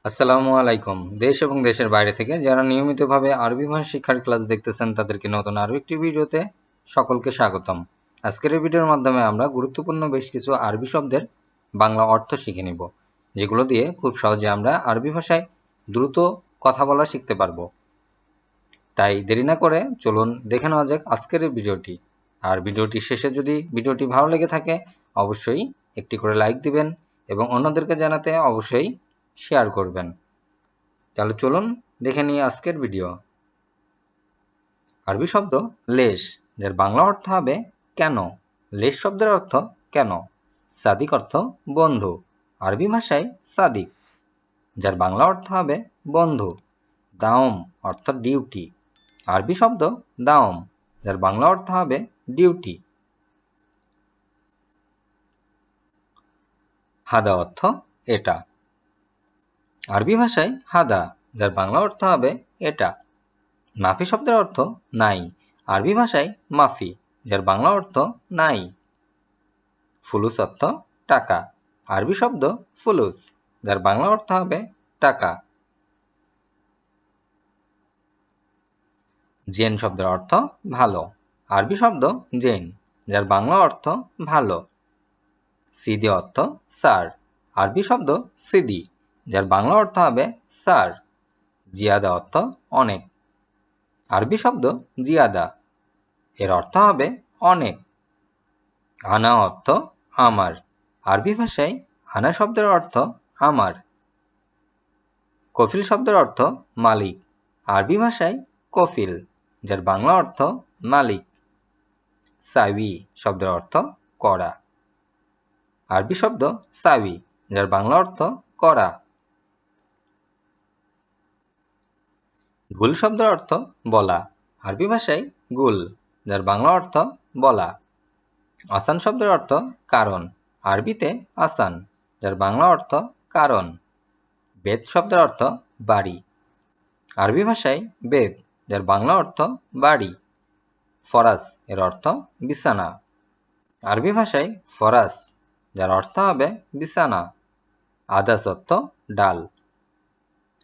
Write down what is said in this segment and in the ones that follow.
আসসালামু আলাইকুম। দেশ এবং দেশের বাইরে থেকে যারা নিয়মিতভাবে আরবি ভাষা শিক্ষার ক্লাস দেখতেছেন তাদেরকে নতুন আরও একটি ভিডিওতে সকলকে স্বাগতম। আজকের এই ভিডিওর মাধ্যমে আমরা গুরুত্বপূর্ণ বেশ কিছু আরবি শব্দের বাংলা অর্থ শিখে নিব, যেগুলো দিয়ে খুব সহজে আমরা আরবি ভাষায় দ্রুত কথা বলা শিখতে পারবো। তাই দেরি না করে চলুন দেখে নেওয়া যাক আজকের এই ভিডিওটি। আর ভিডিওটির শেষে যদি ভিডিওটি ভালো লেগে থাকে অবশ্যই একটি করে লাইক দিবেন এবং অন্যদেরকে জানাতে অবশ্যই শেয়ার করবেন। তাহলে চলুন দেখে নিই আজকের ভিডিও। আরবি শব্দ লেশ, যার বাংলা অর্থ হবে কেন। লেশ শব্দের অর্থ কেন। সাদিক অর্থ বন্ধু, আরবি ভাষায় সাদিক, যার বাংলা অর্থ হবে বন্ধু। দাওম অর্থ ডিউটি, আরবি শব্দ দাওম, যার বাংলা অর্থ হবে ডিউটি। হাদা অর্থ এটা, আরবি ভাষায় হাদা, যার বাংলা অর্থ হবে এটা। মাফি শব্দের অর্থ নাই, আরবি ভাষায় মাফি, যার বাংলা অর্থ নাই। ফুলুস অর্থ টাকা, আরবি শব্দ ফুলুস, যার বাংলা অর্থ হবে টাকা। জেন শব্দের অর্থ ভালো, আরবি শব্দ জেন, যার বাংলা অর্থ ভালো। সিদি অর্থ স্যার, আরবি শব্দ সিদি, যার বাংলা অর্থ হবে স্যার। জিয়াদা অর্থ অনেক, আরবি শব্দ জিয়াদা, এর অর্থ হবে অনেক। আনা অর্থ আমার, আরবি ভাষায় আনা শব্দের অর্থ আমার। কফিল শব্দের অর্থ মালিক, আরবি ভাষায় কফিল, যার বাংলা অর্থ মালিক। সাউি শব্দের অর্থ করা, আরবি শব্দ সাউি, যার বাংলা অর্থ করা। গুল শব্দের অর্থ বলা, আরবি ভাষায় গুল, যার বাংলা অর্থ বলা। আসান শব্দের অর্থ কারণ, আরবিতে আসান, যার বাংলা অর্থ কারণ। বেদ শব্দের অর্থ বাড়ি, আরবি ভাষায় বেদ, যার বাংলা অর্থ বাড়ি। ফরাস এর অর্থ বিছানা, আরবি ভাষায় ফরাস, যার অর্থ হবে বিছানা। আদাস অর্থ ডাল,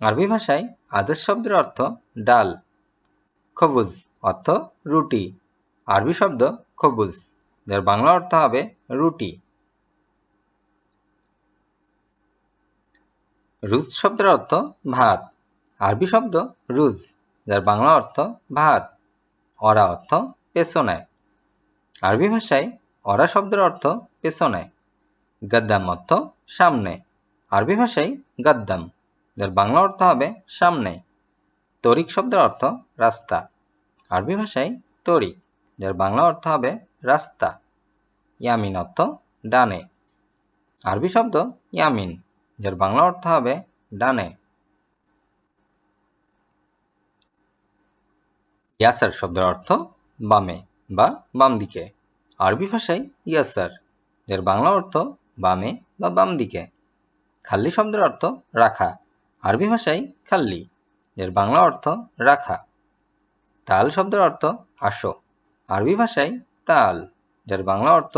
আরবি ভাষায় আদাস শব্দের অর্থ ডাল। খবুজ অর্থ রুটি, আরবি শব্দ খবুজ, যার বাংলা অর্থ হবে রুটি। রুজ শব্দের অর্থ ভাত, আরবি শব্দ রুজ, যার বাংলা অর্থ ভাত। অরা অর্থ পেছনে, আরবি ভাষায় অরা শব্দের অর্থ পেছনে। গদ্দাম অর্থ সামনে, আরবি ভাষায় গদ্দাম, যার বাংলা অর্থ হবে সামনে। তরিক শব্দের অর্থ রাস্তা, আরবি ভাষায় তরিক, যার বাংলা অর্থ হবে রাস্তা। ইয়ামিন অর্থ ডানে, আরবি শব্দ ইয়ামিন, যার বাংলা অর্থ হবে ডানে। ইয়াসার শব্দের অর্থ বামে বা বাম দিকে, আরবি ভাষায় ইয়াসার, যার বাংলা অর্থ বামে বা বাম দিকে। খাল্লি শব্দের অর্থ রাখা, আরবি ভাষায় খাল্লি, যার বাংলা অর্থ রাখা। তাল শব্দের অর্থ আসো, আরবি ভাষায় তাল, যার বাংলা অর্থ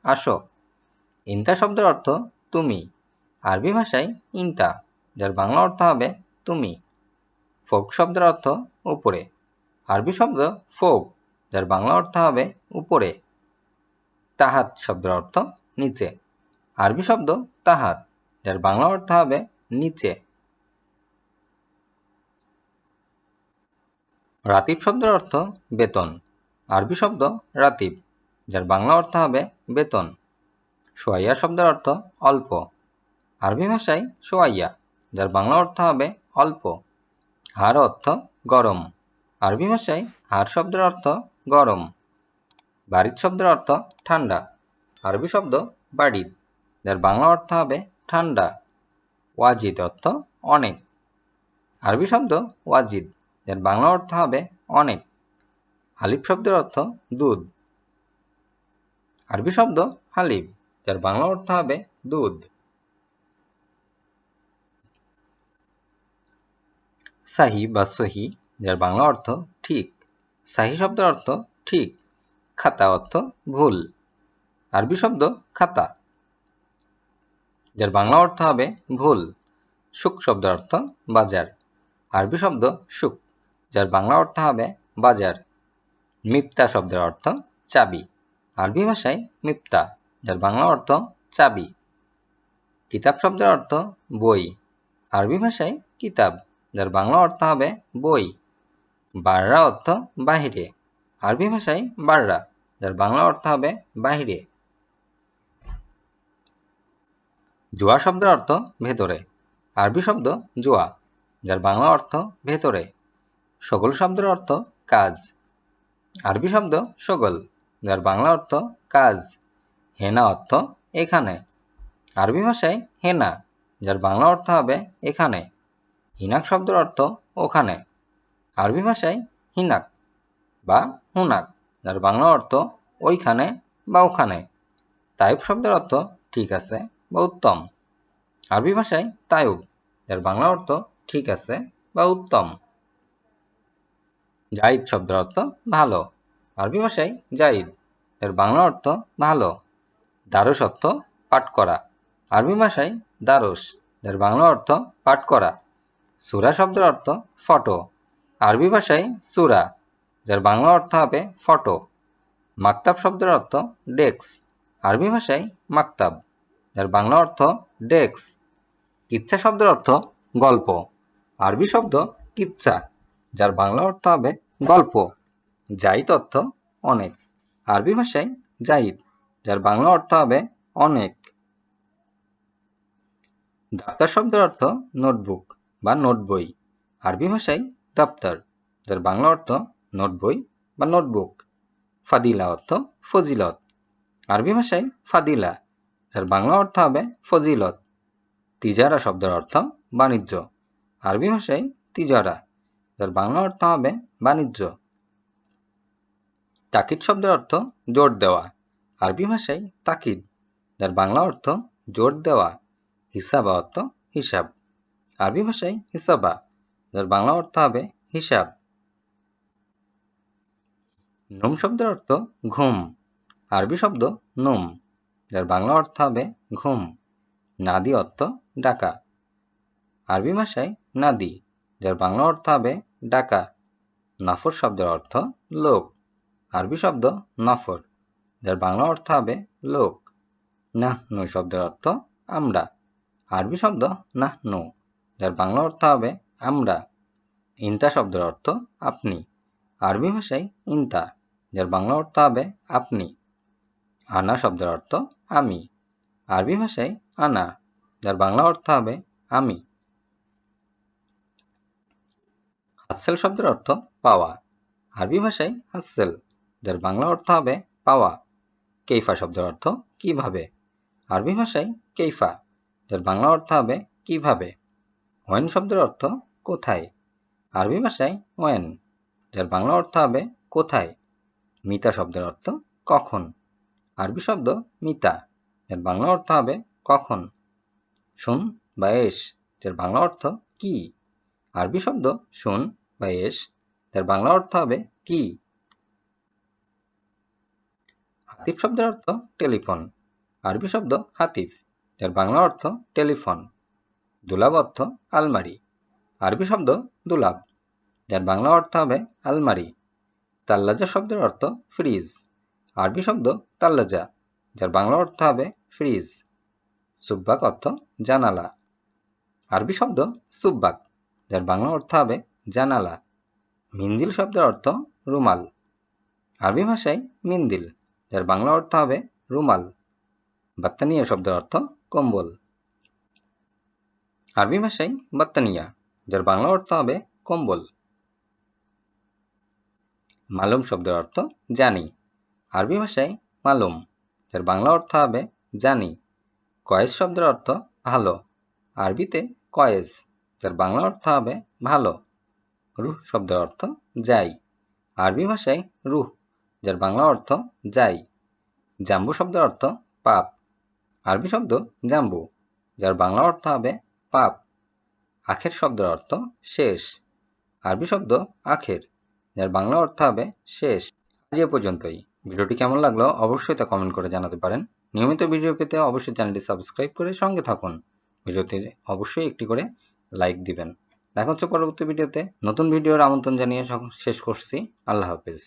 আসো। ইনতা শব্দের অর্থ তুমি, আরবি ভাষায় ইনতা, যার বাংলা অর্থ হবে তুমি। ফোক শব্দের অর্থ উপরে, আরবি শব্দ ফোক, যার বাংলা অর্থ হবে উপরে। তাহাত শব্দের অর্থ নিচে, আরবি শব্দ তাহাত, যার বাংলা অর্থ হবে নিচে। রাতিব শব্দের অর্থ বেতন, আরবি শব্দ রাতিব, যার বাংলা অর্থ হবে বেতন। সোয়াইয়া শব্দের অর্থ অল্প, আরবি ভাষায় সোয়াইয়া, যার বাংলা অর্থ হবে অল্প। হার অর্থ গরম, আরবি ভাষায় হার শব্দের অর্থ গরম। বারিদ শব্দের অর্থ ঠান্ডা, আরবি শব্দ বারিদ, যার বাংলা অর্থ হবে ঠান্ডা। ওয়াজিদ অর্থ অনেক, আরবি শব্দ ওয়াজিদ, যার বাংলা অর্থ হবে অনেক। হালিব শব্দের অর্থ দুধ, আরবি শব্দ হালিব, যার বাংলা অর্থ হবে দুধ। সাহি বা সহি, যার বাংলা অর্থ ঠিক, সাহি শব্দের অর্থ ঠিক। খাতা অর্থ ভুল, আরবি শব্দ খাতা, যার বাংলা অর্থ হবে ভুল। সুক শব্দের অর্থ বাজার। আরবি শব্দ সুক, যার বাংলা অর্থ হবে বাজার। মিপ্তা শব্দের অর্থ চাবি। আরবি ভাষায় মিপ্তা, যার বাংলা অর্থ চাবি। কিতাব শব্দের অর্থ বই। আরবি ভাষায় কিতাব, যার বাংলা অর্থ হবে বই। বাররা অর্থ বাহিরে। আরবি ভাষায় বাররা, যার বাংলা অর্থ হবে বাহিরে। জুয়া শব্দের অর্থ ভেতরে। আরবি শব্দ জুয়া, যার বাংলা অর্থ ভেতরে। সগল শব্দের অর্থ কাজ। আরবি শব্দ সগল, যার বাংলা অর্থ কাজ। হেনা অর্থ এখানে। আরবি ভাষায় হেনা, যার বাংলা অর্থ হবে এখানে। হিনাক শব্দের অর্থ ওখানে। আরবি ভাষায় হিনাক বা হুনাক, যার বাংলা অর্থ ওইখানে বা ওখানে। তাইব শব্দের অর্থ ঠিক আছে বা উত্তম। আরবি ভাষায় তায়ুব, যার বাংলা অর্থ ঠিক আছে বা উত্তম। জাইদ শব্দের অর্থ ভালো। আরবি ভাষায় জাইদ, এর বাংলা অর্থ ভালো। দারস অর্থ পাঠ করা। আরবি ভাষায় দারস, এর বাংলা অর্থ পাঠ করা। সূরা শব্দের অর্থ ফটো। আরবি ভাষায় সূরা, যার বাংলা অর্থ হবে ফটো। মাকতাব শব্দের অর্থ ডেস্ক। আরবি ভাষায় মাকতাব, যার বাংলা অর্থ ডেস্ক। কিচ্ছা শব্দের অর্থ গল্প। আরবি শব্দ কিচ্ছা, যার বাংলা অর্থ হবে গল্প। জাইদ অর্থ অনেক। আরবি ভাষায় জাইদ, যার বাংলা অর্থ হবে অনেক। দপ্তর শব্দের অর্থ নোটবুক বা নোট বই। আরবি ভাষায় দপ্তর, যার বাংলা অর্থ নোট বই বা নোটবুক। ফাদিলা অর্থ ফজিলত। আরবি ভাষায় ফাদিলা, যার বাংলা অর্থ হবে ফজিলত। তিজারা শব্দের অর্থ বাণিজ্য। আরবি ভাষায় তিজারা, যার বাংলা অর্থ হবে বাণিজ্য। তাকিদ শব্দের অর্থ জোর দেওয়া। আরবি ভাষায় তাকিদ, যার বাংলা অর্থ জোর দেওয়া। হিসাবা অর্থ হিসাব। আরবি ভাষায় হিসাবা, যার বাংলা অর্থ হবে হিসাব। নোম শব্দের অর্থ ঘুম। আরবি শব্দ নোম, যার বাংলা অর্থ হবে ঘুম। নাদি অর্থ ডাকা। আরবি ভাষায় নাদি, যার বাংলা অর্থ হবে ডাকা। নফর শব্দের অর্থ লোক। আরবি শব্দ নফর, যার বাংলা অর্থ হবে লোক। নাহনু শব্দের অর্থ আমরা। আরবি শব্দ নাহনু, যার বাংলা অর্থ হবে আমরা। ইনতা শব্দের অর্থ আপনি। আরবি ভাষায় ইনতা, যার বাংলা অর্থ হবে আপনি। আনা শব্দের অর্থ আমি। আরবি ভাষায় আনা, যার বাংলা অর্থ হবে আমি। হাসেল শব্দের অর্থ পাওয়া। আরবি ভাষায় হাসেল, যার বাংলা অর্থ হবে পাওয়া। কেইফা শব্দের অর্থ কিভাবে। আরবি ভাষায় কেইফা, যার বাংলা অর্থ হবে কিভাবে। ওয়েন শব্দের অর্থ কোথায়। আরবি ভাষায় ওয়েন, যার বাংলা অর্থ হবে কোথায়। মিতা শব্দের অর্থ কখন। আরবি শব্দ মিতা, যার বাংলা অর্থ হবে কখন। শুন বা এস, যার বাংলা অর্থ কি। আরবি শব্দ শুন বা এস, যার বাংলা অর্থ হবে কি। হাতিফ শব্দের অর্থ টেলিফোন। আরবি শব্দ হাতিফ, যার বাংলা অর্থ টেলিফোন। দুলাব অর্থ আলমারি। আরবি শব্দ দুলাব, যার বাংলা অর্থ হবে আলমারি। তাল্লাজা শব্দের অর্থ ফ্রিজ। আরবি শব্দ তাল্লাজা, যার বাংলা অর্থ হবে ফ্রিজ। সুব্বাক অর্থ জানালা। আরবি শব্দ সুব্বাক, যার বাংলা অর্থ হবে জানালা। মিন্দিল শব্দের অর্থ রুমাল। আরবি ভাষায় মিন্দিল, যার বাংলা অর্থ হবে রুমাল। বাত্তানিয়া শব্দের অর্থ কম্বল। আরবি ভাষায় বাত্তানিয়া, যার বাংলা অর্থ হবে কম্বল। মালুম শব্দের অর্থ জানি। আরবি ভাষায় মালুম, যার বাংলা অর্থ হবে জানি। কয়েস শব্দের অর্থ ভালো। আরবিতে কয়েস, যার বাংলা অর্থ হবে ভালো। রুহ শব্দের অর্থ যাই। আরবি ভাষায় রুহ, যার বাংলা অর্থ যাই। জাম্বু শব্দের অর্থ পাপ। আরবি শব্দ জাম্বু, যার বাংলা অর্থ হবে পাপ। আখের শব্দের অর্থ শেষ। আরবি শব্দ আখের, যার বাংলা অর্থ হবে শেষ। আজ এ পর্যন্তই। ভিডিওটি কেমন লাগলো অবশ্যই তা কমেন্ট করে জানাতে পারেন। নিয়মিত ভিডিও পেতে অবশ্যই চ্যানেলটি সাবস্ক্রাইব করে সঙ্গে থাকুন। ভিডিওতে অবশ্যই একটি করে লাইক দিবেন। দেখা হচ্ছে পরবর্তী ভিডিওতে। নতুন ভিডিওর আমন্ত্রণ জানিয়ে শেষ করছি। আল্লাহ হাফেজ।